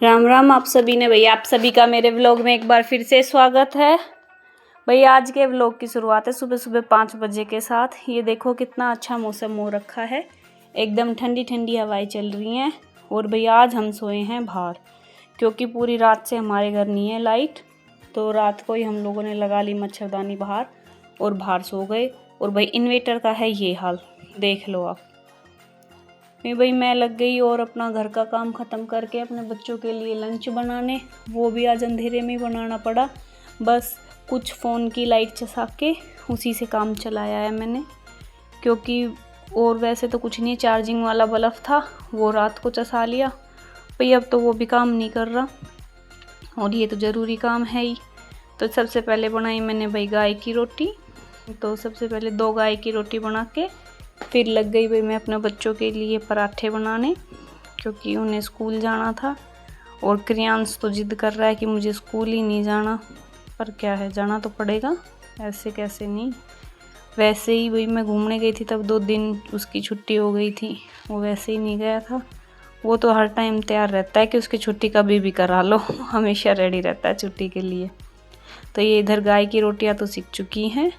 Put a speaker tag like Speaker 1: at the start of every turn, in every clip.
Speaker 1: राम राम आप सभी ने। भैया आप सभी का मेरे व्लॉग में एक बार फिर से स्वागत है। भैया आज के व्लॉग की शुरुआत है सुबह सुबह 5 बजे के साथ। ये देखो कितना अच्छा मौसम हो रखा है, एकदम ठंडी ठंडी हवाएं चल रही हैं। और भैया आज हम सोए हैं बाहर, क्योंकि पूरी रात से हमारे घर नहीं है लाइट, तो रात को ही हम लोगों ने लगा ली मच्छरदानी बाहर और बाहर सो गए। और भाई इन्वेटर का है ये हाल, देख लो आप। भाई मैं लग गई और अपना घर का काम ख़त्म करके अपने बच्चों के लिए लंच बनाने, वो भी आज अंधेरे में ही बनाना पड़ा। बस कुछ फ़ोन की लाइट चसा के उसी से काम चलाया है मैंने, क्योंकि और वैसे तो कुछ नहीं, चार्जिंग वाला बल्ब था वो रात को चसा लिया। भाई अब तो वो भी काम नहीं कर रहा और ये तो ज़रूरी काम है ही। तो सबसे पहले बनाई मैंने भाई गाय की रोटी। तो सबसे पहले 2 गाय की रोटी बना के फिर लग गई भाई मैं अपने बच्चों के लिए पराठे बनाने, क्योंकि उन्हें स्कूल जाना था। और क्रियांश तो जिद कर रहा है कि मुझे स्कूल ही नहीं जाना, पर क्या है, जाना तो पड़ेगा, ऐसे कैसे नहीं। वैसे ही भाई मैं घूमने गई थी तब 2 दिन उसकी छुट्टी हो गई थी, वो वैसे ही नहीं गया था। वो तो हर टाइम तैयार रहता है कि उसकी छुट्टी कभी भी करा लो, हमेशा रेडी रहता है छुट्टी के लिए। तो ये इधर गाय की रोटियां तो सीख चुकी हैं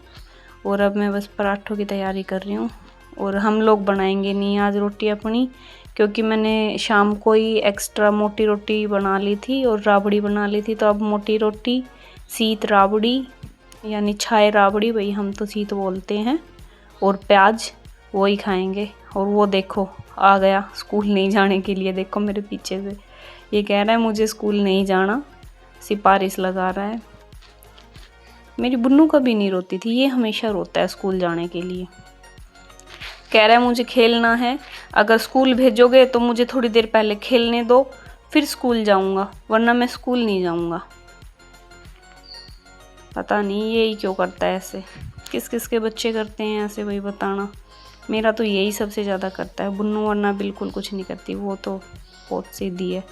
Speaker 1: और अब मैं बस पराठों की तैयारी कर रही हूँ। और हम लोग बनाएंगे नहीं आज रोटी अपनी, क्योंकि मैंने शाम को ही एक्स्ट्रा मोटी रोटी बना ली थी और राबड़ी बना ली थी। तो अब मोटी रोटी, सीत राबड़ी यानी छाए राबड़ी, भाई हम तो सीत बोलते हैं, और प्याज, वो ही खाएंगे। और वो देखो आ गया स्कूल नहीं जाने के लिए, देखो मेरे पीछे से ये कह रहा है मुझे स्कूल नहीं जाना, सिफारिश लगा रहा है। मेरी बुन्नू कभी नहीं रोती थी, ये हमेशा रोता है स्कूल जाने के लिए। कह रहा है मुझे खेलना है, अगर स्कूल भेजोगे तो मुझे थोड़ी देर पहले खेलने दो, फिर स्कूल जाऊंगा, वरना मैं स्कूल नहीं जाऊंगा। पता नहीं ये ही क्यों करता है ऐसे, किस किस के बच्चे करते हैं ऐसे, भाई बताना। मेरा तो यही सबसे ज़्यादा करता है, बुन्नू वरना बिल्कुल कुछ नहीं करती, वो तो बहुत सीधी है।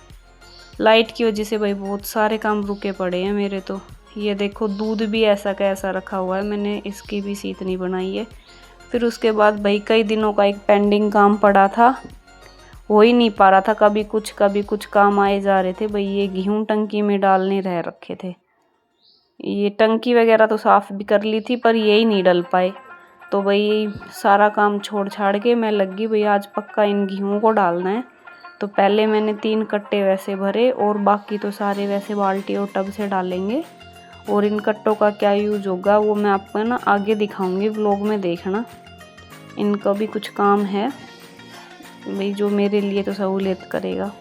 Speaker 1: लाइट की वजह से भाई बहुत सारे काम रुके पड़े हैं मेरे तो। ये देखो दूध भी ऐसा का ऐसा रखा हुआ है, मैंने इसकी भी सीत नहीं बनाई है। फिर उसके बाद भाई कई दिनों का एक पेंडिंग काम पड़ा था, हो ही नहीं पा रहा था, कभी कुछ काम आए जा रहे थे। भाई ये गेहूं टंकी में डालने रह रखे थे, ये टंकी वगैरह तो साफ़ भी कर ली थी पर यही नहीं डल पाए। तो भाई सारा काम छोड़ छाड़ के मैं लग गई भाई आज पक्का इन गेहूं को डालना है। तो पहले मैंने 3 कट्टे वैसे भरे और बाकी तो सारे वैसे बाल्टी और टब से डालेंगे। और इन कट्टों का क्या यूज होगा वो मैं आपको ना आगे दिखाऊंगी, व्लॉग में देखना। इनका भी कुछ काम है भाई जो मेरे लिए तो सहूलियत करेगा।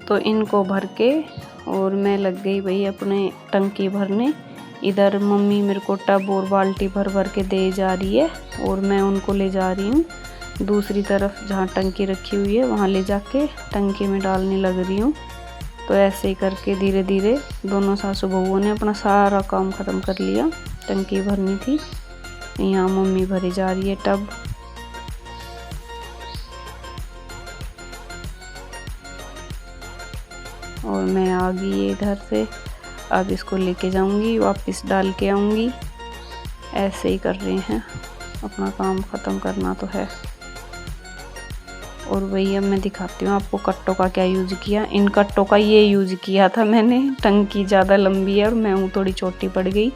Speaker 1: तो इनको भर के और मैं लग गई भाई अपने टंकी भरने। इधर मम्मी मेरे को टब और बाल्टी भर भर के दे जा रही है और मैं उनको ले जा रही हूँ दूसरी तरफ, जहाँ टंकी रखी हुई है वहाँ ले जाके टंकी में डालने लग रही हूँ। तो ऐसे ही करके धीरे धीरे दोनों सासू बहुओं ने अपना सारा काम ख़त्म कर लिया। टंकी भरनी थी, यहाँ मम्मी भरी जा रही है टब। और मैं आ गई इधर से, अब इसको लेके जाऊंगी वापस डाल के आऊंगी। ऐसे ही कर रहे हैं, अपना काम ख़त्म करना तो है। और वही अब मैं दिखाती हूँ आपको कट्टों का क्या यूज़ किया। इन कट्टों का ये यूज़ किया था मैंने, टंकी ज़्यादा लंबी है और मैं हूँ थोड़ी छोटी पड़ गई,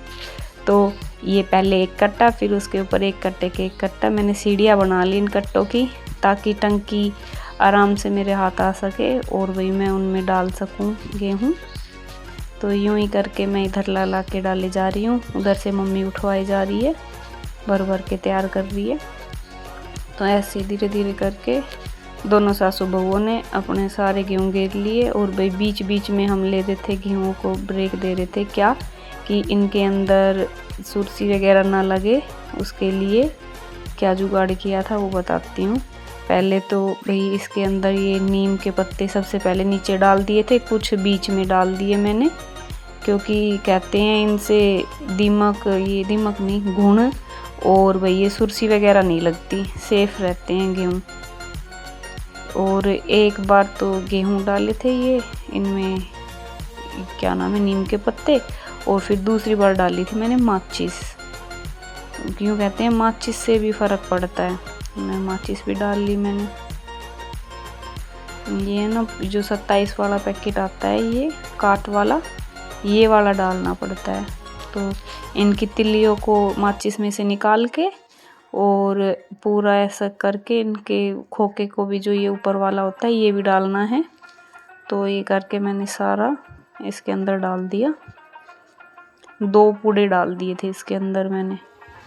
Speaker 1: तो ये पहले एक कट्टा, फिर उसके ऊपर एक कट्टे के एक कट्टा, मैंने सीढ़ियाँ बना ली इन कट्टों की, ताकि टंकी आराम से मेरे हाथ आ सके और वही मैं उनमें डाल सकूं गेहूँ। तो यूं ही करके मैं इधर ला ला के डाले जा रही हूँ, उधर से मम्मी उठवाई जा रही है, भर भर के तैयार कर रही है। तो ऐसे धीरे धीरे करके दोनों सासू बहुओं ने अपने सारे गेहूँ घेर लिए। और भाई बीच बीच में हम ले रहे थे गेहूँ को, ब्रेक दे रहे थे, क्या कि इनके अंदर सुरसी वगैरह ना लगे, उसके लिए क्या जुगाड़ किया था वो बताती हूँ। पहले तो भाई इसके अंदर ये नीम के पत्ते सबसे पहले नीचे डाल दिए थे, कुछ बीच में डाल दिए मैंने, क्योंकि कहते हैं इनसे दीमक, ये दीमक नहीं घुन, और भाई ये सुरसी वगैरह नहीं लगती, सेफ रहते हैं गेहूँ। और एक बार तो गेहूँ डाले थे ये, इनमें क्या नाम है, नीम के पत्ते, और फिर दूसरी बार डाली थी मैंने माचिस। क्यों कहते हैं माचिस से भी फ़र्क पड़ता है, मैं माचिस भी डाल ली मैंने। ये है ना जो 27 वाला पैकेट आता है, ये काट वाला, ये वाला डालना पड़ता है। तो इनकी तिल्लियों को माचिस में से निकाल के और पूरा ऐसा करके इनके खोखे को भी जो ये ऊपर वाला होता है ये भी डालना है। तो ये करके मैंने सारा इसके अंदर डाल दिया। 2 पूड़े डाल दिए थे इसके अंदर मैंने,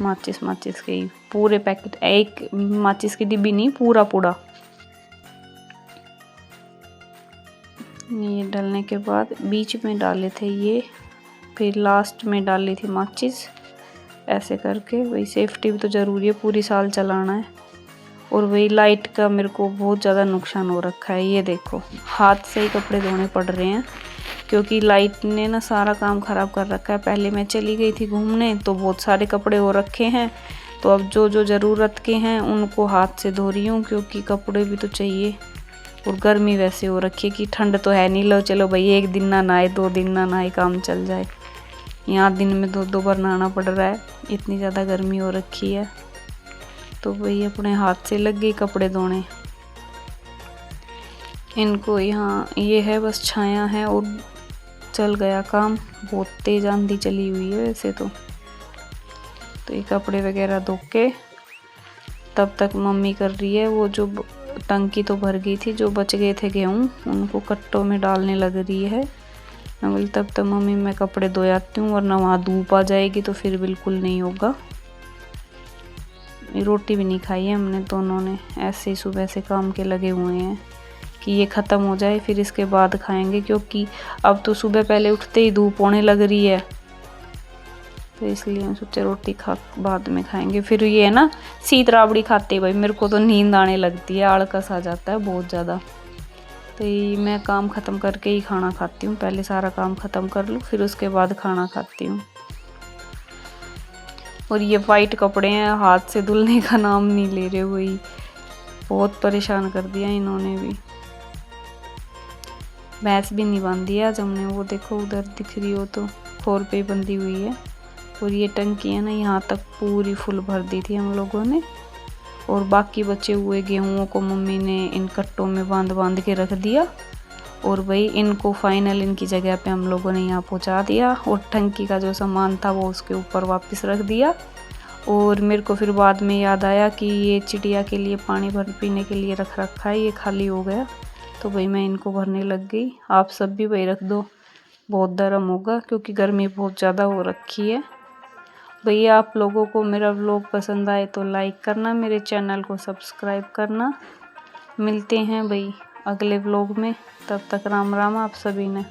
Speaker 1: माचिस के ही पूरे पैकेट, एक माचिस की डिब्बी नहीं, पूरा पूड़ा। ये डालने के बाद बीच में डाले थे ये, फिर लास्ट में डाली थी माचिस, ऐसे करके। वही सेफ्टी भी तो ज़रूरी है, पूरी साल चलाना है। और वही लाइट का मेरे को बहुत ज़्यादा नुकसान हो रखा है। ये देखो हाथ से ही कपड़े धोने पड़ रहे हैं क्योंकि लाइट ने ना सारा काम ख़राब कर रखा है। पहले मैं चली गई थी घूमने तो बहुत सारे कपड़े हो रखे हैं, तो अब जो जो ज़रूरत के हैं उनको हाथ से धो रही हूँ क्योंकि कपड़े भी तो चाहिए। और गर्मी वैसे हो रखी है कि ठंड तो है नहीं, लो चलो भाई 1 दिन ना नहाए 2 दिन ना नहाए काम चल जाए। यहाँ दिन में 2-2 बार नहाना पड़ रहा है, इतनी ज़्यादा गर्मी हो रखी है। तो वही अपने हाथ से लग गई कपड़े धोने। इनको यहाँ ये है बस छाया है और चल गया काम। बहुत तेज़ आंधी चली हुई है वैसे तो ये कपड़े वगैरह धो के तब तक मम्मी कर रही है वो जो टंकी तो भर गई थी, जो बच गए थे गेहूँ उनको कट्टों में डालने लग रही है। मैं बोली तब तक मम्मी मैं कपड़े धो आती हूँ वरना वहाँ धूप आ जाएगी तो फिर बिल्कुल नहीं होगा। रोटी भी नहीं खाई है हमने दोनों ने, ऐसे ही सुबह से काम के लगे हुए हैं कि ये ख़त्म हो जाए फिर इसके बाद खाएंगे, क्योंकि अब तो सुबह पहले उठते ही धूप होने लग रही है। तो इसलिए हम सोचे रोटी खा बाद में खाएंगे। फिर ये है ना सीत राबड़ी खाते भाई मेरे को तो नींद आने लगती है, आलकस आ जाता है बहुत ज़्यादा। तो ये मैं काम ख़त्म करके ही खाना खाती हूँ, पहले सारा काम ख़त्म कर लूँ फिर उसके बाद खाना खाती हूँ। और ये वाइट कपड़े हैं, हाथ से धुलने का नाम नहीं ले रहे, वही बहुत परेशान कर दिया इन्होंने भी। भैंस भी नहीं बांधी है आज हमने, वो देखो उधर दिख रही हो तो खोर पे बंधी हुई है। और ये टंकी है ना यहाँ तक पूरी फुल भर दी थी हम लोगों ने, और बाकी बचे हुए गेहूँ को मम्मी ने इन कट्टों में बांध के रख दिया। और वही इनको फाइनल इनकी जगह पे हम लोगों ने यहाँ पहुँचा दिया और टंकी का जो सामान था वो उसके ऊपर वापस रख दिया। और मेरे को फिर बाद में याद आया कि ये चिड़िया के लिए पानी भर पीने के लिए रख रखा है, ये खाली हो गया तो भाई मैं इनको भरने लग गई। आप सब भी भाई रख दो, बहुत गर्म होगा क्योंकि गर्मी बहुत ज़्यादा हो रखी है। भैया आप लोगों को मेरा व्लॉग पसंद आए तो लाइक करना, मेरे चैनल को सब्सक्राइब करना। मिलते हैं भाई अगले व्लॉग में, तब तक राम राम आप सभी ने।